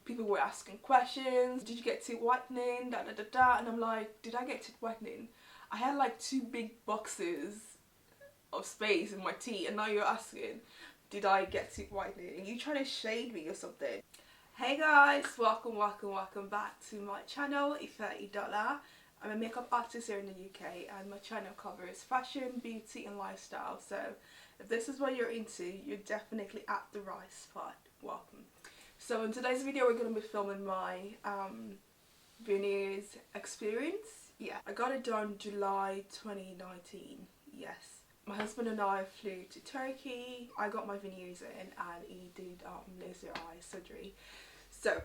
People were asking questions. Did you get teeth whitening? Da da da da. And I'm like, did I get teeth whitening? I had like 2 big boxes of space in my teeth, and now you're asking, did I get teeth whitening? Are you trying to shade me or something? Hey guys, welcome back to my channel, Ife. I'm a makeup artist here in the UK, and my channel covers fashion, beauty and lifestyle. So if this is what you're into, you're definitely at the right spot. Welcome. So in today's video we're going to be filming my veneers experience. Yeah, I got it done July 2019. Yes. My husband and I flew to Turkey. I got my veneers in and he did laser eye surgery. So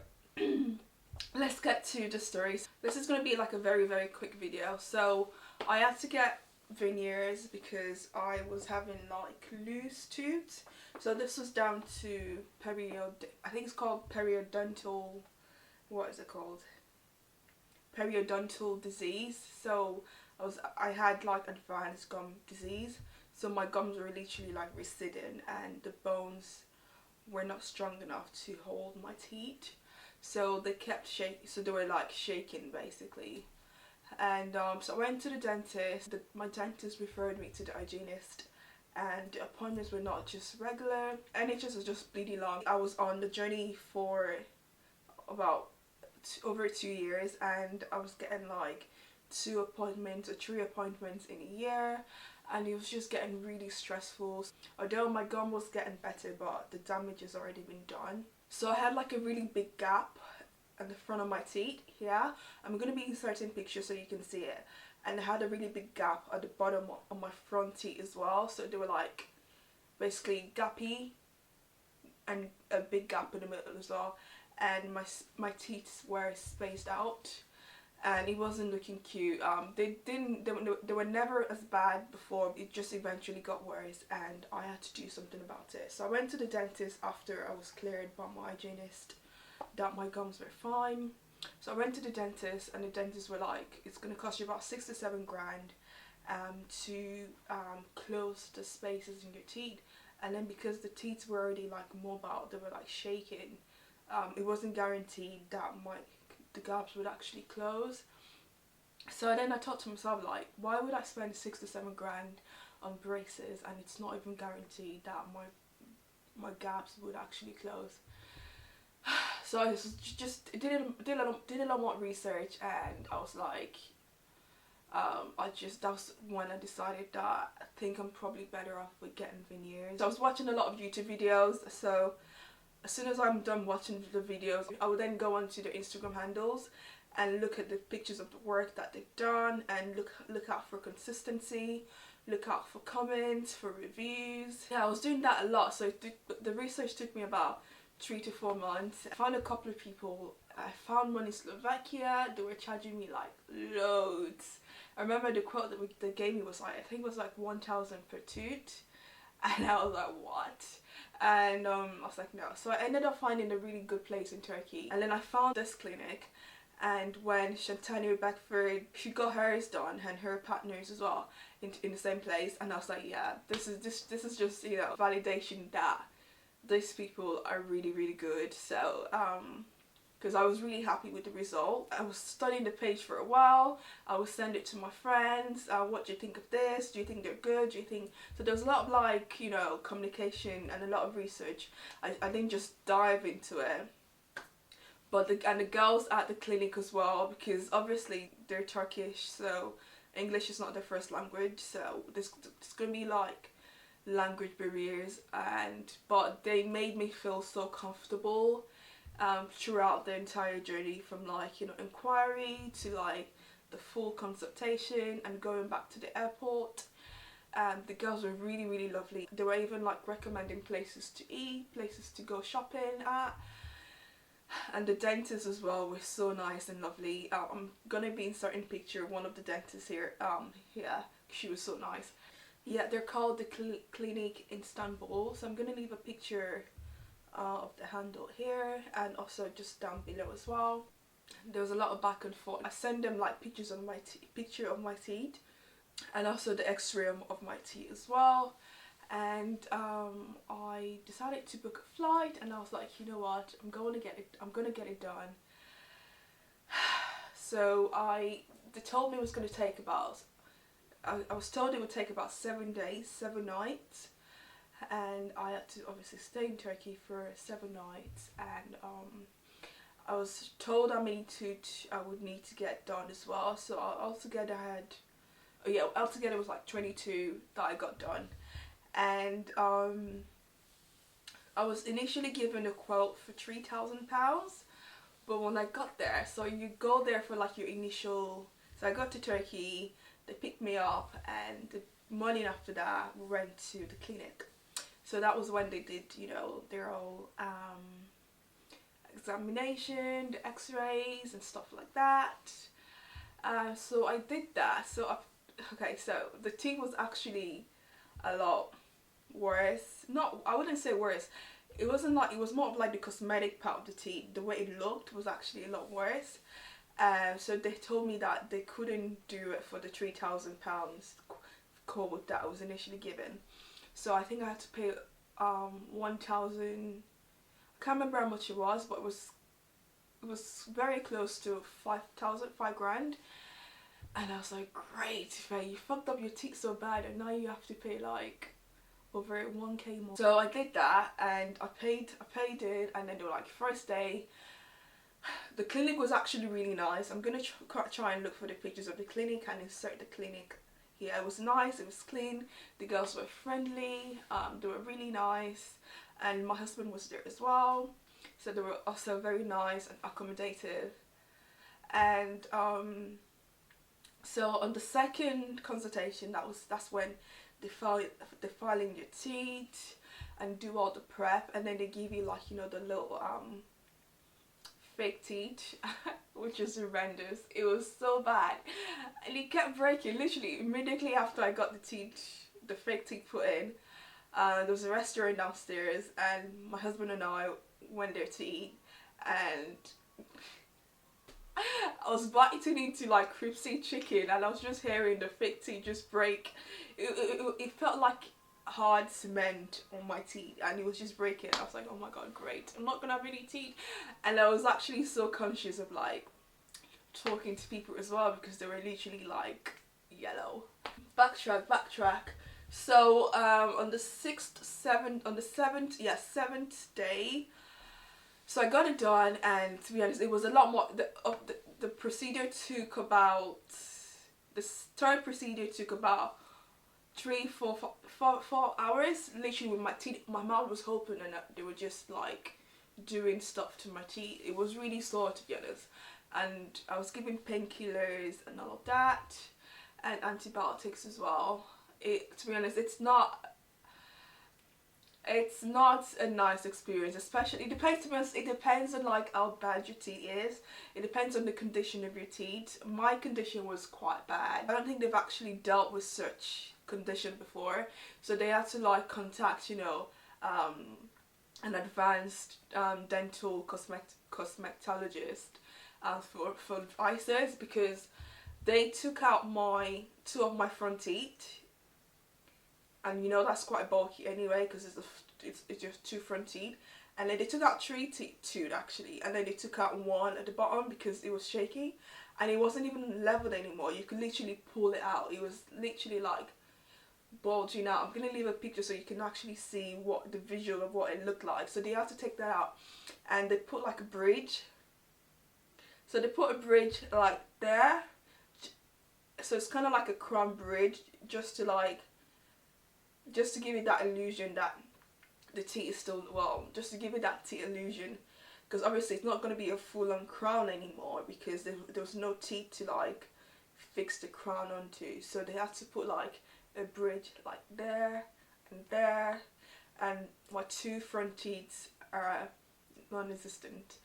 let's get to the story. This is going to be like a very quick video. So I had to get veneers because I was having like loose tooth. So this was down to I think it's called periodontal, what is it called? Periodontal disease. So I had like advanced gum disease. So my gums were literally like receding and the bones were not strong enough to hold my teeth. So they kept shaking, so they were like shaking basically. And so I went to the dentist. My dentist referred me to the hygienist, and the appointments were not just regular. NHS was just bleeding long. I was on the journey for about over 2 years, and I was getting like 2 appointments or 3 appointments in a year, and it was just getting really stressful. Although my gum was getting better, but the damage has already been done. So I had like a really big gap at the front of my teeth here. I'm going to be inserting pictures so you can see it. And I had a really big gap at the bottom of my front teeth as well. So they were like basically gappy and a big gap in the middle as well. And my teeth were spaced out and it wasn't looking cute. They were never as bad before. It just eventually got worse and I had to do something about it. So I went to the dentist after I was cleared by my hygienist that my gums were fine. So I went to the dentist and the dentist were like, it's going to cost you about 6 to 7 grand to close the spaces in your teeth. And then because the teeth were already like mobile, they were like shaking, it wasn't guaranteed that the gaps would actually close. So then I thought to myself, like, why would I spend 6 to 7 grand on braces and it's not even guaranteed that my gaps would actually close? So I just did a lot more research, and I was like, that was when I decided that I think I'm probably better off with getting veneers. So I was watching a lot of YouTube videos, so as soon as I'm done watching the videos, I would then go onto their Instagram handles and look at the pictures of the work that they've done, and look out for consistency, look out for comments, for reviews. Yeah, I was doing that a lot, so the research took me about 3 to 4 months. I found a couple of people. I found one in Slovakia. They were charging me like loads. I remember the quote that they gave me was like, I think it was like 1,000 per tooth, and I was like, what? And I was like, no. So I ended up finding a really good place in Turkey, and then I found this clinic. And when Shantani Beckford, she got hers done, and her partners as well in the same place, and I was like, yeah, this is just, you know, validation that these people are really good. So because I was really happy with the result. I was studying the page for a while. I would send it to my friends. What do you think of this? Do you think they're good? Do you think... So there was a lot of like, you know, communication and a lot of research. I didn't just dive into it. But the girls at the clinic as well, because obviously they're Turkish, so English is not their first language. So there's gonna be like language barriers, but they made me feel so comfortable throughout the entire journey, from like, you know, inquiry to like the full consultation and going back to the airport. The girls were really lovely. They were even like recommending places to eat, places to go shopping at, and the dentists as well were so nice and lovely. I'm gonna be inserting a picture of one of the dentists here. Yeah, she was so nice. Yeah, they're called the Clinique in Istanbul, so I'm gonna leave a picture of the handle here and also just down below as well. There was a lot of back and forth. I send them like pictures of my teeth and also the x-ray of my teeth as well. and I decided to book a flight, and I was like, you know what, I'm gonna get it done. So they told me it was going to take about, I was told it would take about 7 days, 7 nights, and I had to obviously stay in Turkey for 7 nights, and I was told I would need to get done as well. So altogether altogether it was like 22 that I got done, and I was initially given a quote for £3,000. But when I got there, so you go there for like your initial, so I got to Turkey, they picked me up, and the morning after that we went to the clinic. So that was when they did, you know, their whole examination, the x-rays and stuff like that. So I did that. So so the teeth was actually a lot worse. I wouldn't say worse. It wasn't like, it was more of like the cosmetic part of the teeth. The way it looked was actually a lot worse. So they told me that they couldn't do it for the £3,000 quote that I was initially given. So I think I had to pay 1,000. I can't remember how much it was, but it was very close to 5,000, 5 grand. And I was like, great, you fucked up your teeth so bad, and now you have to pay like over 1k more. So I did that, and I paid it, and then they were like, first day, the clinic was actually really nice. I'm gonna try and look for the pictures of the clinic and insert the clinic here. It was nice, it was clean, the girls were friendly, they were really nice, and my husband was there as well, so they were also very nice and accommodative. And so on the second consultation, that's when they file in your teeth and do all the prep, and then they give you like, you know, the little fake teeth which is horrendous. It was so bad, and it kept breaking literally immediately after I got the fake teeth put in. There was a restaurant downstairs, and my husband and I went there to eat, and I was biting into like crispy chicken, and I was just hearing the fake teeth just break. It felt like hard cement on my teeth, and it was just breaking. I was like, oh my god, great, I'm not gonna have any teeth. And I was actually so conscious of like talking to people as well, because they were literally like yellow. Backtrack. So on the 7th day, so I got it done, and to be honest, it was a lot more. The procedure took about, the third procedure took about 4 hours. Literally with my teeth, my mouth was open, and they were just like doing stuff to my teeth. It was really sore, to be honest, and I was given painkillers and all of that, and antibiotics as well. To be honest, it's not a nice experience, especially, it depends on like how bad your teeth is. It depends on the condition of your teeth. My condition was quite bad. I don't think they've actually dealt with such condition before, so they had to like contact, you know, an advanced dental cosmetologist for advice, because they took out 2 of my front teeth. And you know, that's quite bulky anyway, because it's just 2 front teeth. And then they took out 3 teeth actually, and then they took out 1 at the bottom because it was shaky, and it wasn't even leveled anymore. You could literally pull it out. It was literally like bulging out. I'm gonna leave a picture so you can actually see what the visual of what it looked like. So they had to take that out, and they put like a bridge. So they put a bridge like there. So it's kind of like a crown bridge, just to give it that illusion that the teeth is still, well, just to give it that teeth illusion, because obviously it's not going to be a full-on crown anymore, because there was no teeth to like fix the crown onto. So they had to put like a bridge like there, and my 2 front teeth are non-existent,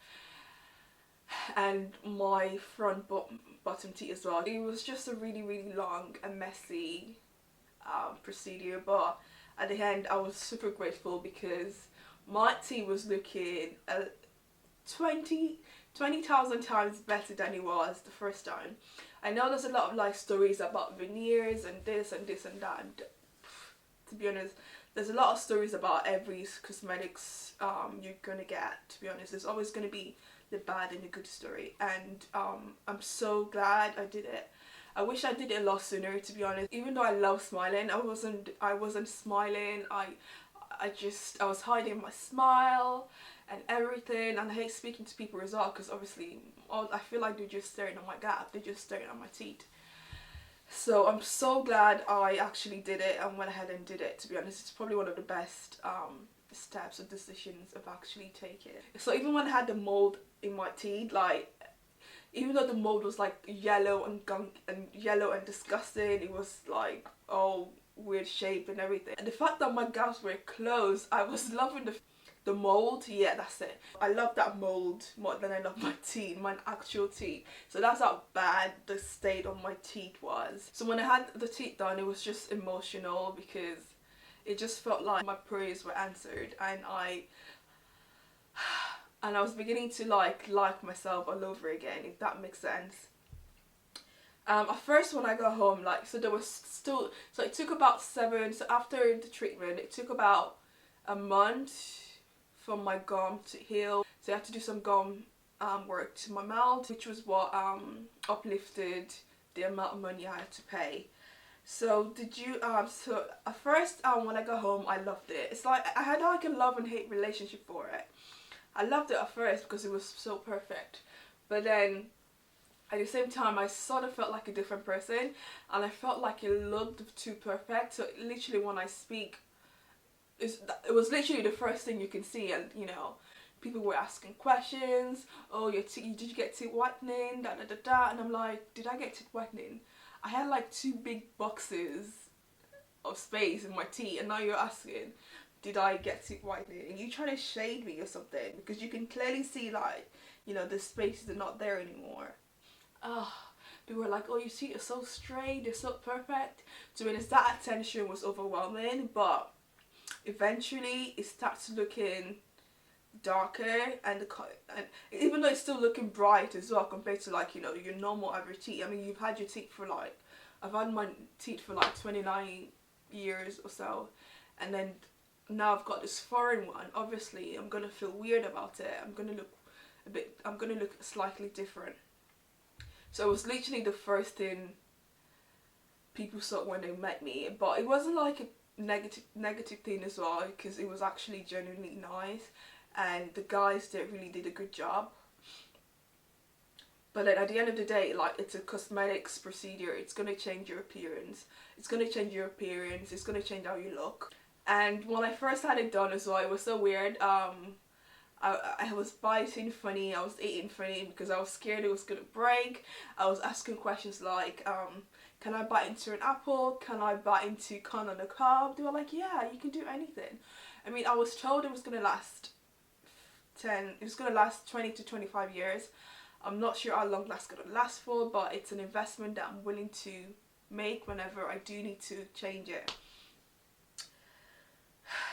and my front bottom teeth as well. It was just a really long and messy procedure, but at the end I was super grateful, because my teeth was looking 20,000 times better than it was the first time. I know there's a lot of like stories about veneers and this and that, and to be honest, there's a lot of stories about every cosmetics you're gonna get, to be honest. There's always gonna be the bad and the good story, and I'm so glad I did it. I wish I did it a lot sooner, to be honest. Even though I love smiling, I wasn't smiling. I was hiding my smile and everything, and I hate speaking to people as well, because obviously I feel like they're just staring at my gap, they're just staring at my teeth. So I'm so glad I actually did it and went ahead and did it, to be honest. It's probably one of the best steps or decisions I've actually taken. So even when I had the mold in my teeth, like, even though the mold was like yellow and gunk and yellow and disgusting, it was like all weird shape and everything. And the fact that my gaps were closed, I was loving the mold. Yeah, that's it. I love that mold more than I love my teeth, my actual teeth. So that's how bad the state of my teeth was. So when I had the teeth done, it was just emotional, because it just felt like my prayers were answered, and I was beginning to like myself all over again, if that makes sense. At first when I got home, like, so there was still, so it took about so after the treatment, it took about a month for my gum to heal. So I had to do some gum work to my mouth, which was what uplifted the amount of money I had to pay. So so at first when I got home, I loved it. It's like I had like a love and hate relationship for it. I loved it at first because it was so perfect, but then at the same time I sort of felt like a different person, and I felt like it looked too perfect. So literally when I speak, it was literally the first thing you can see, and you know, people were asking questions. Oh, did you get teeth whitening? Da da da da. And I'm like, did I get teeth whitening? I had like 2 big boxes of space in my teeth, and now you're asking, did I get teeth whitening? And you trying to shade me or something, because you can clearly see, like, you know, the spaces are not there anymore. People were like, oh, your teeth are so straight, they're so perfect. To be honest, that attention was overwhelming, but eventually it starts looking darker, and even though it's still looking bright as well compared to, like, you know, your normal average teeth. I mean, you've had your teeth for like, I've had my teeth for like 29 years or so, and then now I've got this foreign one. Obviously I'm gonna feel weird about it. I'm gonna look slightly different. So it was literally the first thing people saw when they met me, but it wasn't like a negative thing as well, because it was actually genuinely nice, and the guys really did a good job. But then at the end of the day, like, it's a cosmetics procedure. It's gonna change your appearance. It's gonna change your appearance. It's gonna change how you look. And when I first had it done as well, it was so weird. I was biting funny, I was eating funny, because I was scared it was gonna break. I was asking questions like, can I bite into an apple? Can I bite into corn on the cob? They were like, yeah, you can do anything. I mean, I was told it was gonna last 20 to 25 years. I'm not sure how long that's gonna last for, but it's an investment that I'm willing to make whenever I do need to change it.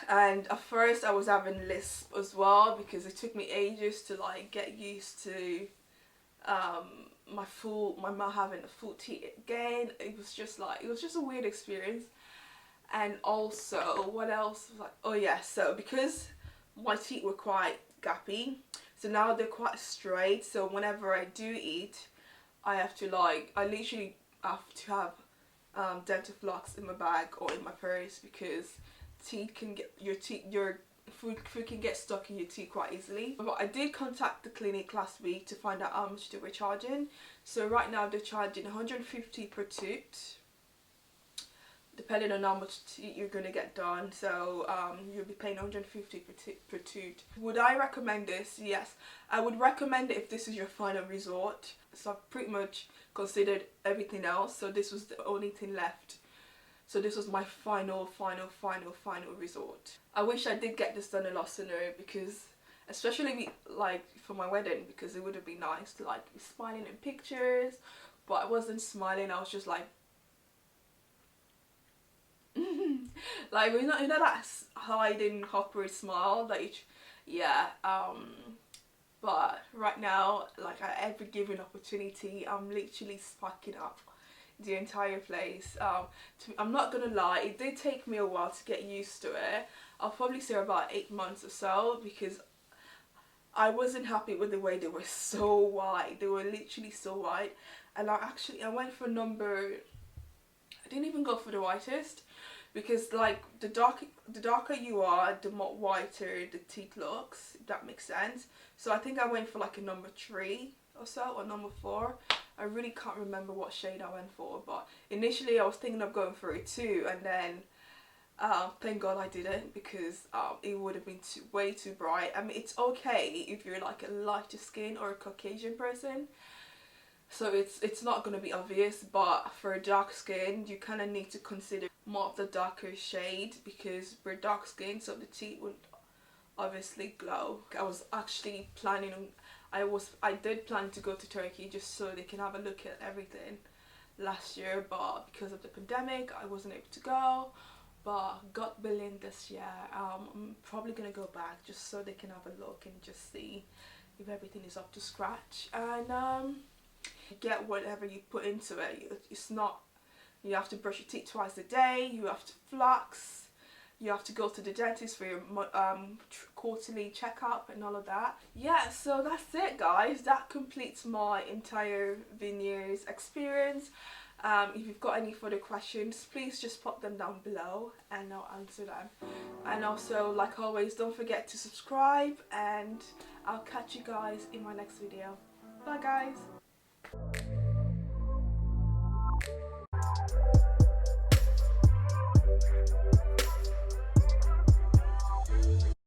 And at first I was having lisp as well, because it took me ages to like get used to my mouth having a full teeth again. It was just a weird experience. And also, what else was like, oh yeah, so because my teeth were quite gappy, so now they're quite straight, so whenever I do eat, I literally have to have dental floss in my bag or in my purse, because your food can get stuck in your teeth quite easily. But I did contact the Clinique last week to find out how much they were charging. So right now they're charging 150 per tooth, depending on how much teeth you're gonna get done. So you'll be paying 150 per tooth. Would I recommend this? Yes, I would recommend it if this is your final resort. So I've pretty much considered everything else, so this was the only thing left. So this was my final resort. I wish I did get this done a lot sooner, because especially like for my wedding, because it would have been nice to like be smiling in pictures, but I wasn't smiling. I was just like like, you know that hiding awkward smile, like, yeah. But right now, like, at every given opportunity, I'm literally sparking up the entire place. I'm not gonna lie, it did take me a while to get used to it. I'll probably say about 8 months or so, because I wasn't happy with the way they were so wide. They were literally so wide, and I went for number. I didn't even go for the whitest, because like the darker you are, the more whiter the teeth looks, if that makes sense. So I think I went for like a number 3 or so, or number 4. I really can't remember what shade I went for, but initially I was thinking of going for a 2, and then thank God I didn't, because it would have been way too bright. I mean, it's okay if you're like a lighter skin or a Caucasian person, so it's not going to be obvious, but for a dark skin you kind of need to consider more of the darker shade, because we're dark skin, so the teeth would obviously glow. I was actually planning on, I did plan to go to Turkey just so they can have a look at everything last year, but because of the pandemic I wasn't able to go. But God willing, this year I'm probably gonna go back just so they can have a look and just see if everything is up to scratch, and get whatever you put into it. It's not, you have to brush your teeth twice a day, you have to floss, you have to go to the dentist for your quarterly checkup and all of that. Yeah, so that's it guys, that completes my entire veneers experience. If you've got any further questions, please just pop them down below and I'll answer them. And also, like always, don't forget to subscribe, and I'll catch you guys in my next video. Bye guys!